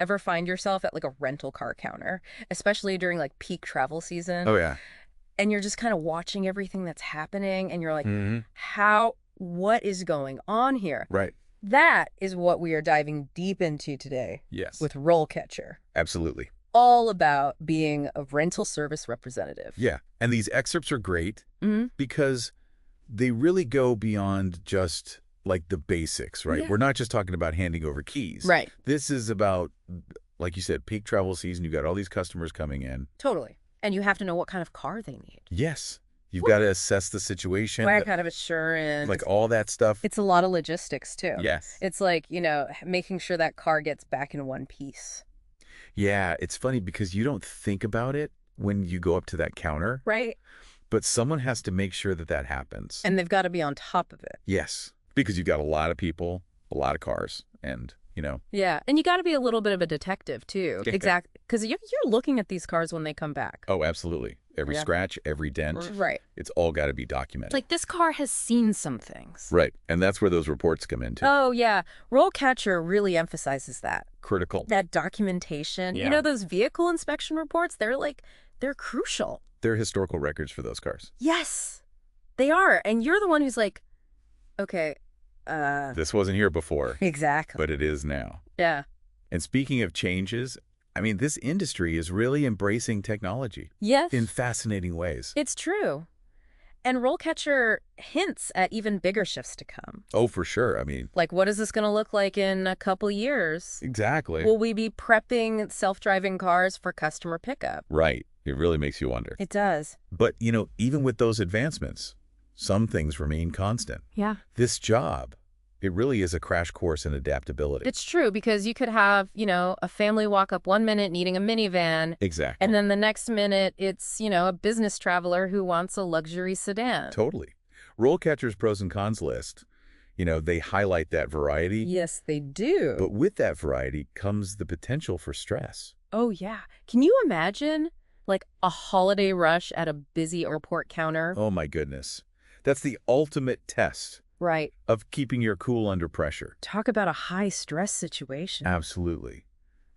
ever find yourself at like a rental car counter, especially during like peak travel season, Oh, yeah. and you're just kind of watching everything that's happening and you're like, Hmm. what is going on here? Right. That is what we are diving deep into today Yes. with RoleCatcher, Absolutely. all about being a rental service representative. Yeah. And these excerpts are great Hmm. because they really go beyond just like the basics, right? Yeah. We're not just talking about handing over keys. Right. This is about, like you said, peak travel season. You got all these customers coming in. Totally. And you have to know what kind of car they need. Yes. You've got to assess the situation, What kind of assurance. like all that stuff. It's a lot of logistics, too. Yes. It's like, making sure that car gets back in one piece. Yeah. It's funny because you don't think about it when you go up to that counter, Right. but someone has to make sure that that happens. And they've got to be on top of it. Yes. Because you've got a lot of people, a lot of cars, and, Yeah. And you got to be a little bit of a detective, too. Yeah. Exactly. Because you're looking at these cars when they come back. Oh, absolutely. Every Yeah. scratch, every dent, Right. it's all got to be documented. Like, this car has seen some things. Right. And that's where those reports come into. Oh, yeah. RoleCatcher really emphasizes that. Critical. That documentation. Yeah. Those vehicle inspection reports, they're crucial. They're historical records for those cars. Yes, they are. And you're the one who's like, okay, This wasn't here before, exactly. but it is now. Yeah. And speaking of changes, I mean, this industry is really embracing technology Yes. in fascinating ways. It's true. And RoleCatcher hints at even bigger shifts to come. Oh, for sure. I mean, Like, what is this going to look like in a couple years? exactly. Will we be prepping self-driving cars for customer pickup? Right. It really makes you wonder. It does. But, even with those advancements, some things remain constant. Yeah. This job, it really is a crash course in adaptability. It's true, because you could have, a family walk up one minute needing a minivan, Exactly. and then the next minute it's, a business traveler who wants a luxury sedan. Totally. RoleCatcher's pros and cons list, they highlight that variety. Yes, they do. But with that variety comes the potential for stress. Oh, yeah. Can you imagine, like, a holiday rush at a busy airport counter? Oh, my goodness. That's the ultimate test Right. of keeping your cool under pressure. Talk about a high-stress situation. Absolutely.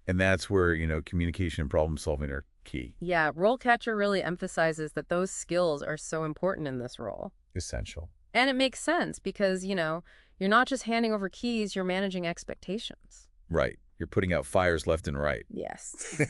And that's where, communication and problem solving are key. Yeah, RoleCatcher really emphasizes that those skills are so important in this role. Essential. And it makes sense because, you're not just handing over keys, you're managing expectations. Right. You're putting out fires left and right. Yes.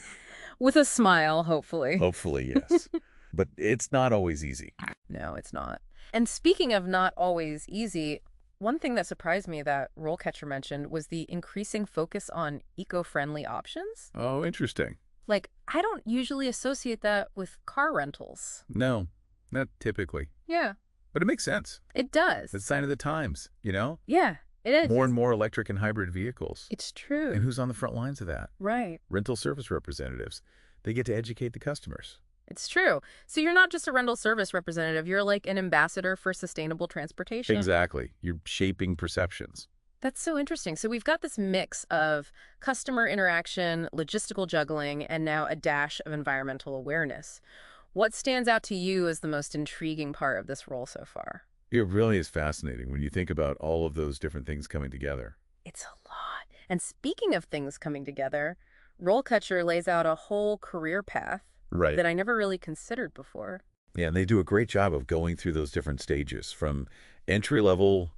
With a smile, hopefully. Hopefully, yes. But it's not always easy. No, it's not. And speaking of not always easy, one thing that surprised me that RoleCatcher mentioned was the increasing focus on eco-friendly options. Oh, interesting. Like, I don't usually associate that with car rentals. No, not typically. Yeah, But it makes sense. it does. It's a sign of the times, Yeah, it is. More and more electric and hybrid vehicles. It's true. And who's on the front lines of that? Right. Rental service representatives. They get to educate the customers. It's true. So you're not just a rental service representative, you're like an ambassador for sustainable transportation. Exactly. You're shaping perceptions. That's so interesting. So we've got this mix of customer interaction, logistical juggling, and now a dash of environmental awareness. What stands out to you as the most intriguing part of this role so far? It really is fascinating when you think about all of those different things coming together. It's a lot. And speaking of things coming together, RoleCatcher lays out a whole career path Right. that I never really considered before. Yeah, and they do a great job of going through those different stages from entry level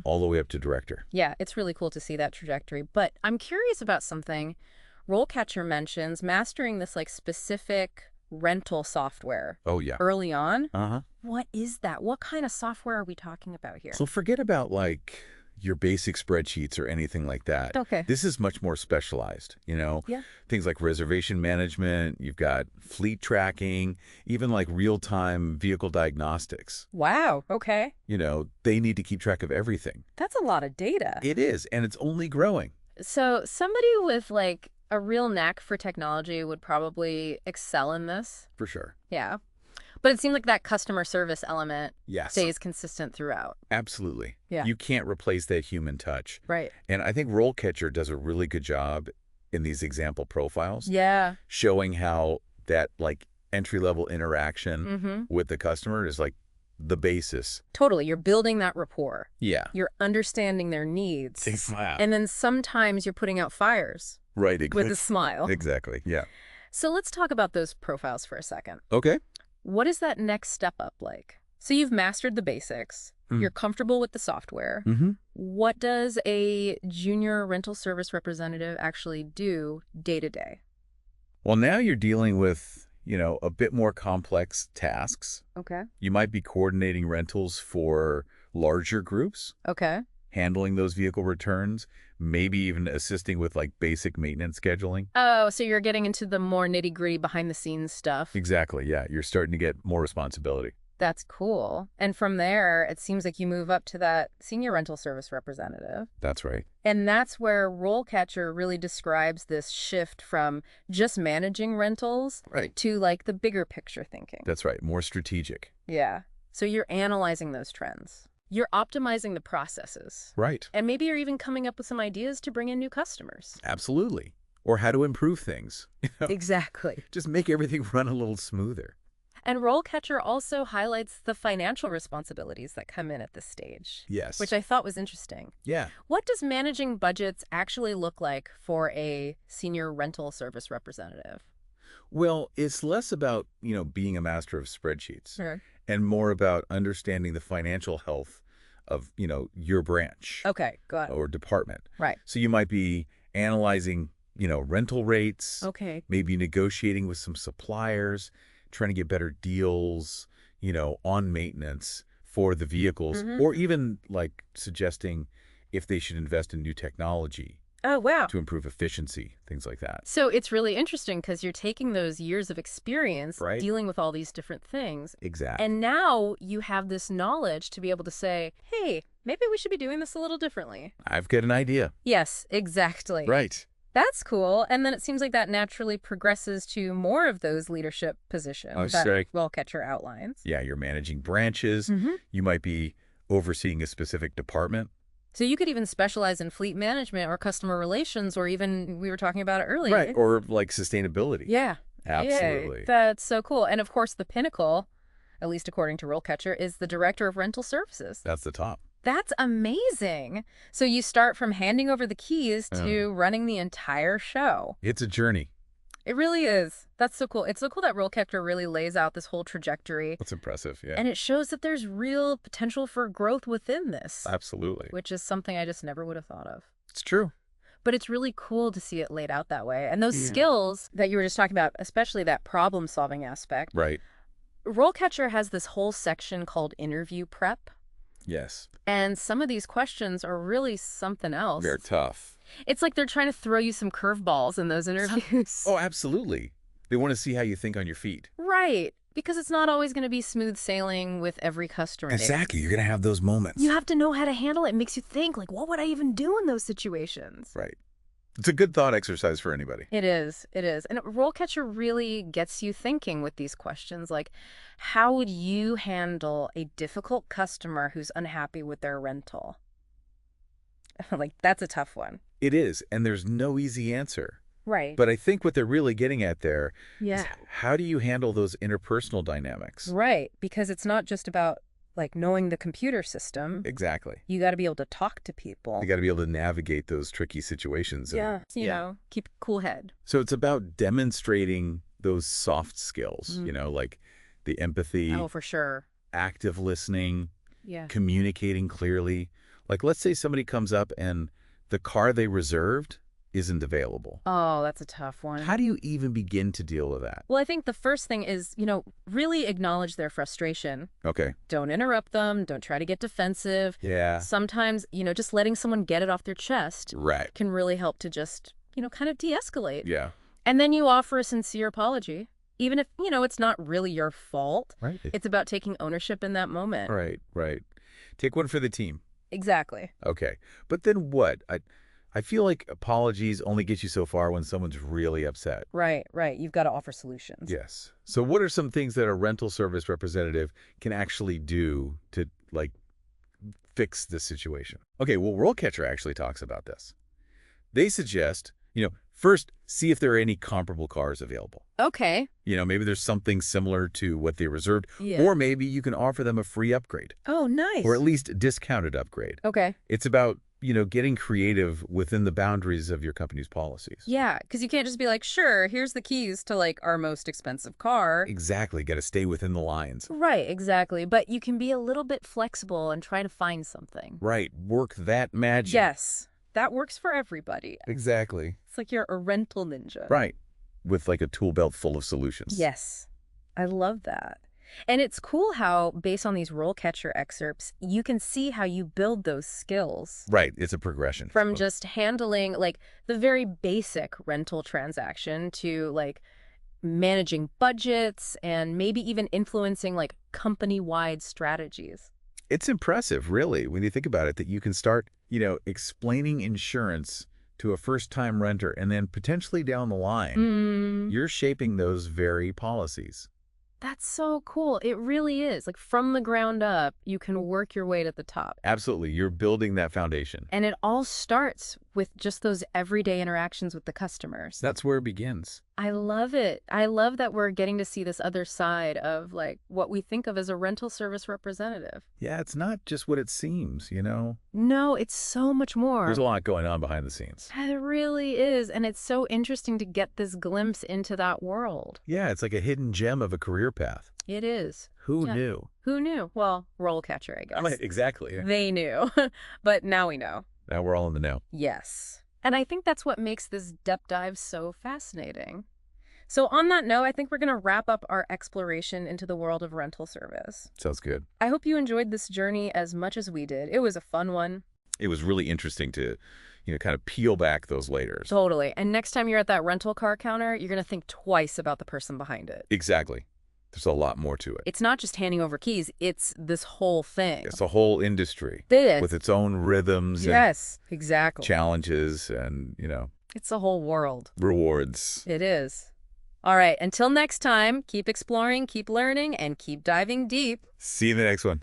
all the way up to director. Yeah, it's really cool to see that trajectory. But I'm curious about something. RoleCatcher mentions mastering this like specific rental software Oh, yeah. early on. Uh-huh. What is that? What kind of software are we talking about here? So forget about like your basic spreadsheets or anything like that. Okay. This is much more specialized, Yeah. Things like reservation management, you've got fleet tracking, even like real-time vehicle diagnostics. Wow. Okay. They need to keep track of everything. That's a lot of data. It is, and it's only growing. So somebody with like a real knack for technology would probably excel in this. For sure. Yeah. But it seems like that customer service element Yes. stays consistent throughout. Absolutely. Yeah. You can't replace that human touch. Right. And I think RoleCatcher does a really good job in these example profiles, Yeah. showing how that like entry-level interaction Mm-hmm. with the customer is like the basis. Totally. You're building that rapport. Yeah. You're understanding their needs. Wow. And then sometimes you're putting out fires. Right. with a smile. Exactly. Yeah. So let's talk about those profiles for a second. Okay. What is that next step up like? So you've mastered the basics. You're comfortable with the software. Mm-hmm. What does a junior rental service representative actually do day to day? Well, now you're dealing with, a bit more complex tasks. Okay. You might be coordinating rentals for larger groups, Okay. handling those vehicle returns, maybe even assisting with like basic maintenance scheduling. Oh, so you're getting into the more nitty-gritty behind-the-scenes stuff. Exactly. Yeah. You're starting to get more responsibility. That's cool. And from there, it seems like you move up to that senior rental service representative. That's right. And that's where RoleCatcher really describes this shift from just managing rentals Right. to like the bigger picture thinking. That's right. More strategic. Yeah. So you're analyzing those trends. You're optimizing the processes. Right. And maybe you're even coming up with some ideas to bring in new customers. Absolutely. Or how to improve things. Exactly. Just make everything run a little smoother. And RoleCatcher also highlights the financial responsibilities that come in at this stage. Yes. Which I thought was interesting. Yeah. What does managing budgets actually look like for a senior rental service representative? Well, it's less about, being a master of spreadsheets Sure. and more about understanding the financial health of, your branch Okay, got it. or department. Right. So you might be analyzing, rental rates, Okay. maybe negotiating with some suppliers, trying to get better deals, on maintenance for the vehicles, or even like suggesting if they should invest in new technology Oh, wow. to improve efficiency, things like that. So it's really interesting because you're taking those years of experience Right. dealing with all these different things. Exactly. And now you have this knowledge to be able to say, hey, maybe we should be doing this a little differently. I've got an idea. Yes, exactly. Right. That's cool. And then it seems like that naturally progresses to more of those leadership positions that sure. RoleCatcher outlines. Yeah, you're managing branches. You might be overseeing a specific department. So you could even specialize in fleet management or customer relations, or even, we were talking about it earlier. Right. Or like sustainability. Yeah. Absolutely. Yay. That's so cool. And of course, the pinnacle, at least according to RoleCatcher, is the director of rental services. That's the top. That's amazing. So you start from handing over the keys to running the entire show. It's a journey. It really is. That's so cool. It's so cool that RoleCatcher really lays out this whole trajectory. That's impressive. Yeah. And it shows that there's real potential for growth within this, Absolutely. which is something I just never would have thought of. It's true. But it's really cool to see it laid out that way. And those skills that you were just talking about, especially that problem-solving aspect, Right. RoleCatcher has this whole section called interview prep. Yes. And some of these questions are really something else. They're tough. It's like they're trying to throw you some curveballs in those interviews. Oh, absolutely. They want to see how you think on your feet. Right. Because it's not always going to be smooth sailing with every customer. Exactly. You're going to have those moments. You have to know how to handle it. It makes you think, like, what would I even do in those situations? Right. It's a good thought exercise for anybody. It is. It is. And RoleCatcher really gets you thinking with these questions, like, how would you handle a difficult customer who's unhappy with their rental? Like, that's a tough one. It is. And there's no easy answer. Right. But I think what they're really getting at there is Yeah. how do you handle those interpersonal dynamics? Right. Because it's not just about, like, knowing the computer system. Exactly. You got to be able to talk to people. You got to be able to navigate those tricky situations. Yeah. You know, keep a cool head. So it's about demonstrating those soft skills, like the empathy, Oh, for sure. active listening, Yeah. communicating clearly. Like, let's say somebody comes up and the car they reserved isn't available. Oh, that's a tough one. How do you even begin to deal with that? Well, I think the first thing is, really acknowledge their frustration. Okay. Don't interrupt them. Don't try to get defensive. Yeah. Sometimes, just letting someone get it off their chest Right. can really help to just, kind of de-escalate. Yeah. And then you offer a sincere apology, even if, it's not really your fault. Right. It's about taking ownership in that moment. Right. Right. Take one for the team. Exactly. Okay. But then what? I feel like apologies only get you so far when someone's really upset. Right, right. You've got to offer solutions. Yes. So what are some things that a rental service representative can actually do to, like, fix this situation? Okay, well, RoleCatcher actually talks about this. They suggest, first, see if there are any comparable cars available. Okay. Maybe there's something similar to what they reserved, Yeah. or maybe you can offer them a free upgrade, Oh, nice. or at least a discounted upgrade. Okay. It's about getting creative within the boundaries of your company's policies. Yeah, because you can't just be like, sure, here's the keys to like our most expensive car. Exactly. Got to stay within the lines. Right, exactly. But you can be a little bit flexible and try to find something. Right. Work that magic. Yes, that works for everybody. Exactly. It's like you're a rental ninja. Right. With like a tool belt full of solutions. Yes, I love that. And it's cool how, based on these RoleCatcher excerpts, you can see how you build those skills. Right. It's a progression. From just handling, like, the very basic rental transaction to, like, managing budgets and maybe even influencing, like, company-wide strategies. It's impressive, really, when you think about it, that you can start, explaining insurance to a first-time renter, and then potentially down the line, you're shaping those very policies. That's so cool. It really is. Like, from the ground up, you can work your way to the top. Absolutely. You're building that foundation. And it all starts with just those everyday interactions with the customers. That's where it begins. I love it. I love that we're getting to see this other side of, like, what we think of as a rental service representative. Yeah, it's not just what it seems, No, it's so much more. There's a lot going on behind the scenes. It really is. And it's so interesting to get this glimpse into that world. Yeah, it's like a hidden gem of a career path. It is. Who knew? Who knew? Well, RoleCatcher, I guess. Exactly. Yeah. They knew. But now we know. Now we're all in the know. Yes. And I think that's what makes this depth dive so fascinating. So on that note, I think we're going to wrap up our exploration into the world of rental service. Sounds good. I hope you enjoyed this journey as much as we did. It was a fun one. It was really interesting to, kind of peel back those layers. Totally. And next time you're at that rental car counter, you're going to think twice about the person behind it. Exactly. There's a lot more to it. It's not just handing over keys. It's this whole thing. It's a whole industry It is. with its own rhythms Yes, exactly. challenges and, It's a whole world. rewards. It is. All right, until next time, keep exploring, keep learning, and keep diving deep. See you in the next one.